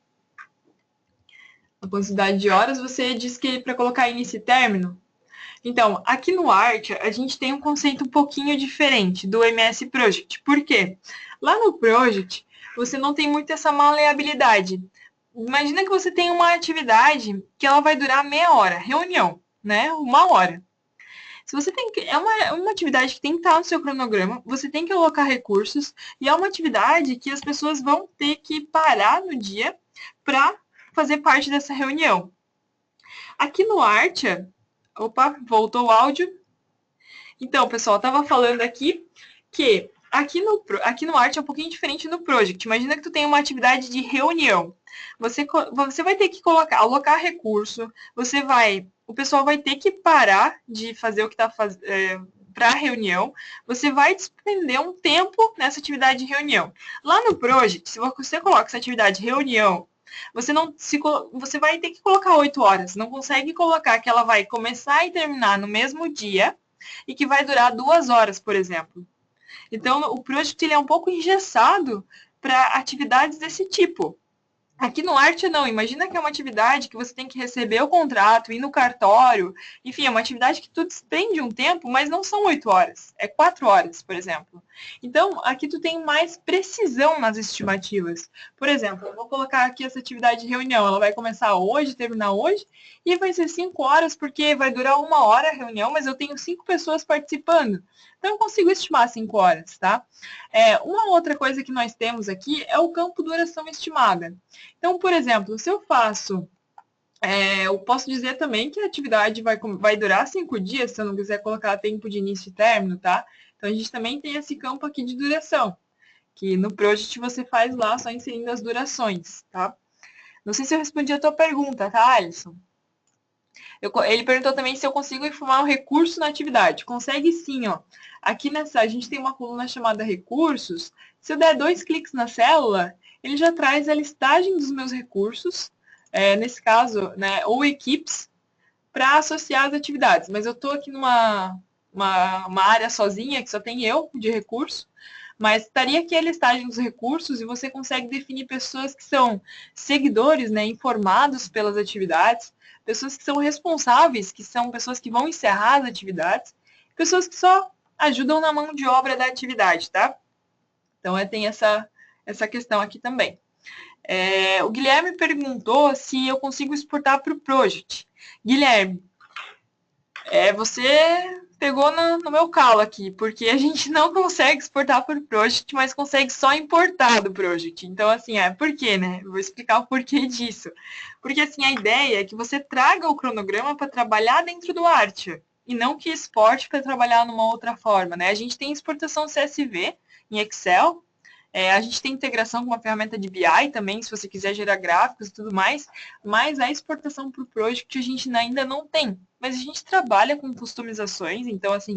você diz que para colocar início e término. Então, aqui no Art, a gente tem um conceito um pouquinho diferente do MS Project. Por quê? Lá no Project, você não tem muito essa maleabilidade. Imagina que você tem uma atividade que ela vai durar meia hora, reunião, né? 1 hora. Se você tem que, é uma atividade que tem que estar no seu cronograma, você tem que alocar recursos, e é uma atividade que as pessoas vão ter que parar no dia para fazer parte dessa reunião. Aqui no Artia, opa, voltou o áudio. Então, pessoal, eu estava falando aqui que aqui no Art é um pouquinho diferente no Project. Imagina que tu tem uma atividade de reunião. Você vai ter que alocar recurso, o pessoal vai ter que parar de fazer o que está fazendo para a reunião, você vai despender um tempo nessa atividade de reunião. Lá no Project, se você coloca essa atividade de reunião, você vai ter que colocar 8 horas. Não consegue colocar que ela vai começar e terminar no mesmo dia e que vai durar 2 horas, por exemplo. Então, o Project ele é um pouco engessado para atividades desse tipo. Aqui no Arte, não. Imagina que é uma atividade que você tem que receber o contrato, ir no cartório. Enfim, é uma atividade que tu despende um tempo, mas não são 8 horas. É 4 horas, por exemplo. Então, aqui tu tem mais precisão nas estimativas. Por exemplo, eu vou colocar aqui essa atividade de reunião. Ela vai começar hoje, terminar hoje, e vai ser 5 horas, porque vai durar 1 hora a reunião, mas eu tenho 5 pessoas participando. Então, eu consigo estimar 5 horas, tá? Uma outra coisa que nós temos aqui é o campo duração estimada. Então, por exemplo, se eu faço, eu posso dizer também que a atividade vai durar 5 dias, se eu não quiser colocar tempo de início e término, tá? Então, a gente também tem esse campo aqui de duração, que no Project você faz lá só inserindo as durações, tá? Não sei se eu respondi a tua pergunta, tá, Alisson? Ele perguntou também se eu consigo informar o recurso na atividade. Consegue sim, ó. Aqui a gente tem uma coluna chamada recursos. Se eu der 2 cliques na célula, ele já traz a listagem dos meus recursos, nesse caso, né, ou equipes, para associar as atividades. Mas eu estou aqui numa uma área sozinha, que só tem eu de recurso, mas estaria aqui a listagem dos recursos e você consegue definir pessoas que são seguidores, né, informados pelas atividades, pessoas que são responsáveis, que são pessoas que vão encerrar as atividades, pessoas que só ajudam na mão de obra da atividade, tá? Então, tem essa questão aqui também. O Guilherme perguntou se eu consigo exportar para o Project. Guilherme, você pegou no meu calo aqui, porque a gente não consegue exportar para o Project, mas consegue só importar do Project. Então, assim, por quê, né? Vou explicar o porquê disso. Porque, assim, a ideia é que você traga o cronograma para trabalhar dentro do Artia, e não que exporte para trabalhar numa outra forma, né? A gente tem exportação CSV em Excel, a gente tem integração com uma ferramenta de BI também, se você quiser gerar gráficos e tudo mais, mas a exportação para o Project a gente ainda não tem. Mas a gente trabalha com customizações, então, assim,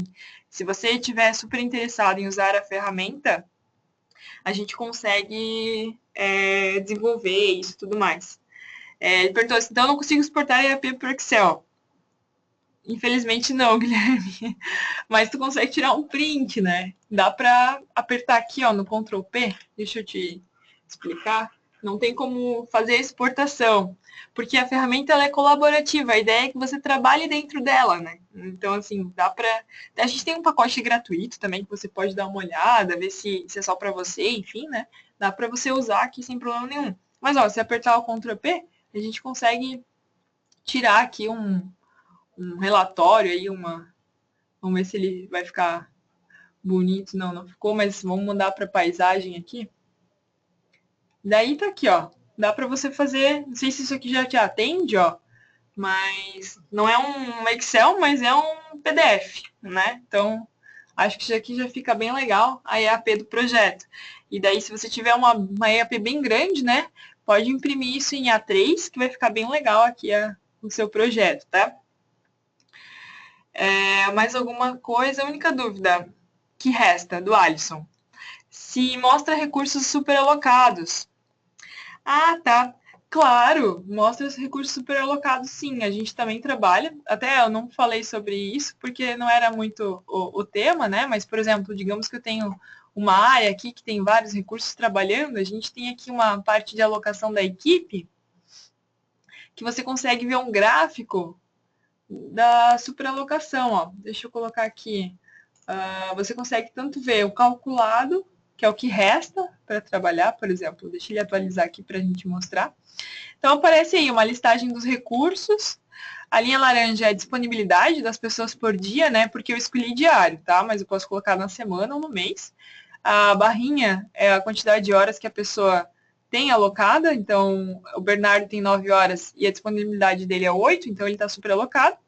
se você estiver super interessado em usar a ferramenta, a gente consegue desenvolver isso e tudo mais. Ele perguntou assim, então eu não consigo exportar EAP para o Excel. Infelizmente não, Guilherme. Mas tu consegue tirar um print, né? Dá para apertar aqui, ó, no Ctrl P. Deixa eu te explicar. Não tem como fazer a exportação, porque a ferramenta ela é colaborativa. A ideia é que você trabalhe dentro dela, né? Então, assim, dá para... A gente tem um pacote gratuito também que você pode dar uma olhada, ver se é só para você, enfim, né? Dá para você usar aqui sem problema nenhum. Mas, ó, se apertar o Ctrl P, a gente consegue tirar aqui um relatório aí, vamos ver se ele vai ficar bonito. Não ficou, mas vamos mudar para paisagem aqui. Daí tá aqui, ó. Dá para você fazer, não sei se isso aqui já te atende, ó, mas não é um Excel, mas é um PDF, né? Então, Acho que isso aqui já fica bem legal, a EAP do projeto. E daí, se você tiver uma EAP bem grande, né, pode imprimir isso em A3, que vai ficar bem legal aqui o seu projeto, tá? Mais alguma coisa? A única dúvida que resta, do Alisson. Se mostra recursos superalocados. Ah, tá. Claro, mostra os recursos superalocados, sim. A gente também trabalha. Até eu não falei sobre isso, porque não era muito o tema, né? Mas, por exemplo, digamos que eu tenho uma área aqui que tem vários recursos trabalhando, a gente tem aqui uma parte de alocação da equipe, que você consegue ver um gráfico da superalocação, ó. Deixa eu colocar aqui. Você consegue tanto ver o calculado, que é o que resta para trabalhar, por exemplo. Deixa ele atualizar aqui para a gente mostrar. Então, aparece aí uma listagem dos recursos. A linha laranja é a disponibilidade das pessoas por dia, né? Porque eu escolhi diário, tá? Mas eu posso colocar na semana ou no mês. A barrinha é a quantidade de horas que a pessoa tem alocada. Então, o Bernardo tem 9 horas e a disponibilidade dele é 8, então ele está super alocado.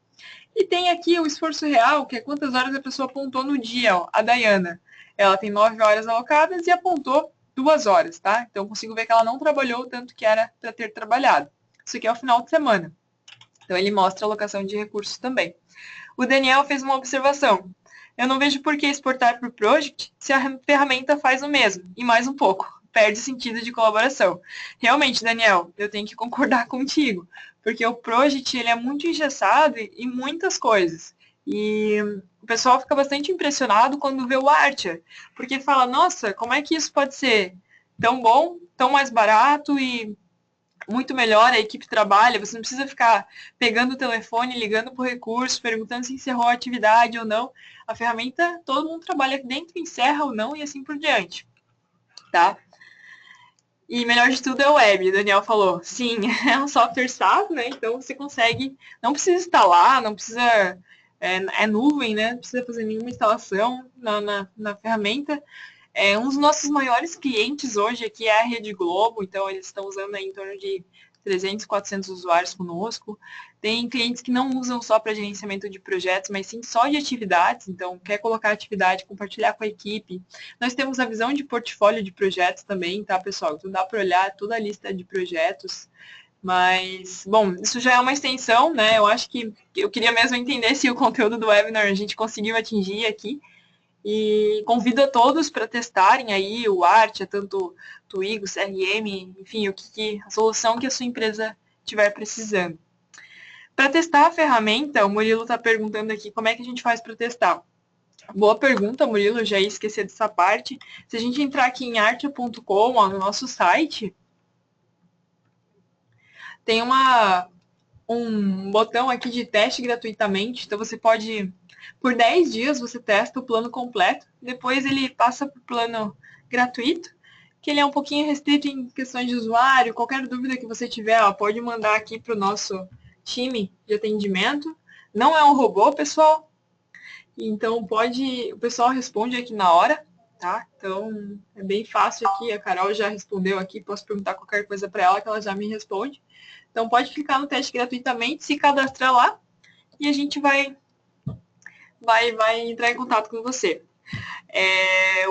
E tem aqui o esforço real, que é quantas horas a pessoa apontou no dia. Ó. A Dayana, ela tem 9 horas alocadas e apontou 2 horas, tá? Então, eu consigo ver que ela não trabalhou o tanto que era para ter trabalhado. Isso aqui é o final de semana. Então, ele mostra a alocação de recursos também. O Daniel fez uma observação. Eu não vejo por que exportar para o Project se a ferramenta faz o mesmo, e mais um pouco. Perde sentido de colaboração. Realmente, Daniel, eu tenho que concordar contigo, porque o Project ele é muito engessado em muitas coisas. E o pessoal fica bastante impressionado quando vê o Archer, porque fala, nossa, como é que isso pode ser tão bom, tão mais barato e muito melhor, a equipe trabalha, você não precisa ficar pegando o telefone, ligando para o recurso, perguntando se encerrou a atividade ou não. A ferramenta, todo mundo trabalha aqui dentro, encerra ou não e assim por diante, tá? E melhor de tudo é o web, o Daniel falou. Sim, é um software SaaS, né? Então você consegue, não precisa instalar, não precisa, é nuvem, né? Não precisa fazer nenhuma instalação na ferramenta. Um dos nossos maiores clientes hoje aqui é a Rede Globo, então eles estão usando aí em torno de 300, 400 usuários conosco. Tem clientes que não usam só para gerenciamento de projetos, mas sim só de atividades, então quer colocar atividade, compartilhar com a equipe. Nós temos a visão de portfólio de projetos também, tá, pessoal? Então dá para olhar toda a lista de projetos. Mas, bom, isso já é uma extensão, né? Eu acho que eu queria mesmo entender se o conteúdo do webinar a gente conseguiu atingir aqui. E convido a todos para testarem aí o Art, tanto Twigo, CRM, enfim, a solução que a sua empresa estiver precisando. Para testar a ferramenta, o Murilo está perguntando aqui como é que a gente faz para testar. Boa pergunta, Murilo, eu já ia esquecer dessa parte. Se a gente entrar aqui em arte.com, no nosso site, tem um botão aqui de teste gratuitamente, então você pode, por 10 dias, você testa o plano completo, depois ele passa para o plano gratuito, que ele é um pouquinho restrito em questões de usuário, qualquer dúvida que você tiver, ó, pode mandar aqui para o nosso time de atendimento. Não é um robô, pessoal, então o pessoal responde aqui na hora, tá? Então é bem fácil aqui, a Carol já respondeu aqui, posso perguntar qualquer coisa para ela que ela já me responde. Então pode clicar no teste gratuitamente, se cadastrar lá e a gente vai entrar em contato com você.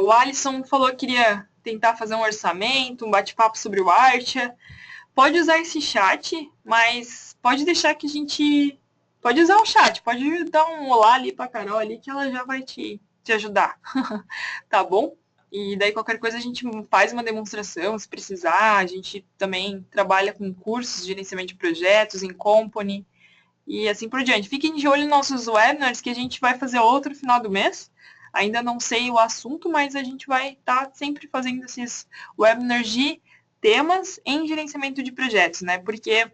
O Alisson falou que queria tentar fazer um orçamento, um bate-papo sobre o Artia. Pode usar esse chat, mas pode deixar que a gente... Pode usar o chat, pode dar um olá ali para a Carol ali que ela já vai te ajudar, tá bom? E daí qualquer coisa a gente faz uma demonstração, se precisar. A gente também trabalha com cursos de gerenciamento de projetos, em company e assim por diante. Fiquem de olho nos nossos webinars que a gente vai fazer outro final do mês. Ainda não sei o assunto, mas a gente vai estar sempre fazendo esses webinars de temas em gerenciamento de projetos, né? Porque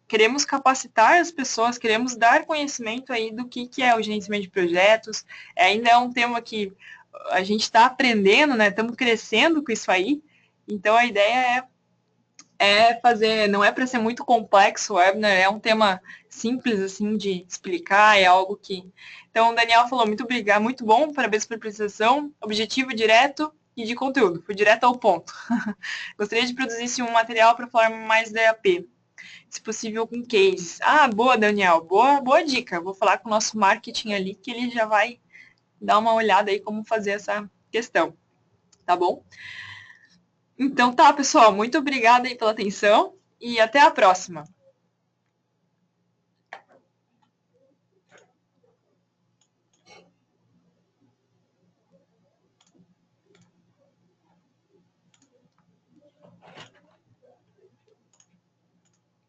queremos capacitar as pessoas, queremos dar conhecimento aí do que é o gerenciamento de projetos. Ainda é um tema que a gente está aprendendo, né? Estamos crescendo com isso aí. Então a ideia é fazer, não é para ser muito complexo o webinar, é um tema simples assim de explicar, é algo que. Então o Daniel falou, muito obrigado, muito bom, parabéns pela apresentação, objetivo direto e de conteúdo, foi direto ao ponto. Gostaria de produzir um material para falar mais da EAP, se possível com cases. Ah, boa, Daniel, boa dica. Vou falar com o nosso marketing ali, que ele já vai dá uma olhada aí como fazer essa questão, tá bom? Então tá, pessoal, muito obrigada aí pela atenção e até a próxima.